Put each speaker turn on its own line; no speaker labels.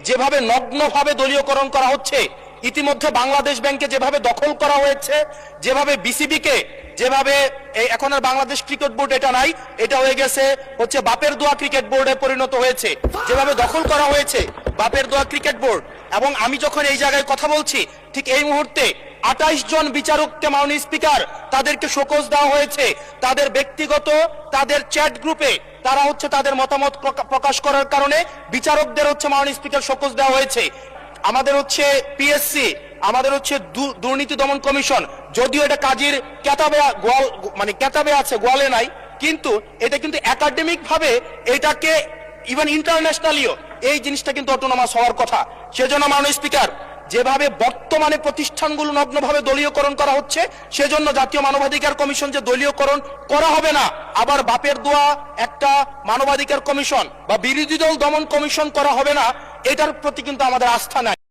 যেভাবে নগ্নভাবে দলীয়করণ করা হচ্ছে, ইতিমধ্যে বাংলাদেশ ব্যাংকে যেভাবে দখল করা হয়েছে, যেভাবে বিসিবিকে যেভাবে এখন আর বাংলাদেশ ক্রিকেট বোর্ড এটা নাই, এটা হয়ে গেছে হচ্ছে বাপের দোয়া ক্রিকেট বোর্ডে পরিণত হয়েছে, যেভাবে দখল করা হয়েছে বাপের দোয়া ক্রিকেট বোর্ড। এবং আমি যখন এই জায়গায় কথা বলছি, ঠিক এই মুহূর্তে 28 জন বিচারককে মাননীয় স্পিকার তাদেরকে শোকজ দেওয়া হয়েছে। তাদের ব্যক্তিগত তাদের চ্যাট গ্রুপে তারা হচ্ছে তাদের মতামত প্রকাশ করার কারণে বিচারকদের হচ্ছে মাননীয় স্পিকার শোকজ দেওয়া হয়েছে। আমাদের হচ্ছে পিএসসি, আমাদের হচ্ছে দুর্নীতি দমন কমিশন, যদিও এটা কাজীর কেতাবে আছে, গোয়ালে নাই, কিন্তু এটা কিন্তু একাডেমিক ভাবে এটাকে ইভেন ইন্টারন্যাশনালিও এই জিনিসটা কিন্তু অটোনমাস হওয়ার কথা। সেজন্য মাননীয় স্পিকার, যেভাবে বর্তমানে প্রতিষ্ঠানগুলো নগ্নভাবে দলীয়করণ করা হচ্ছে, সেজন্য জাতীয় মানবাধিকার কমিশন যে দলীয়করণ করা হবে না, আবার বাপের দোয়া একটা মানবাধিকার কমিশন বা বিরোধী দল দমন কমিশন করা হবে না, এটার প্রতি কিন্তু আমাদের আস্থা নাই।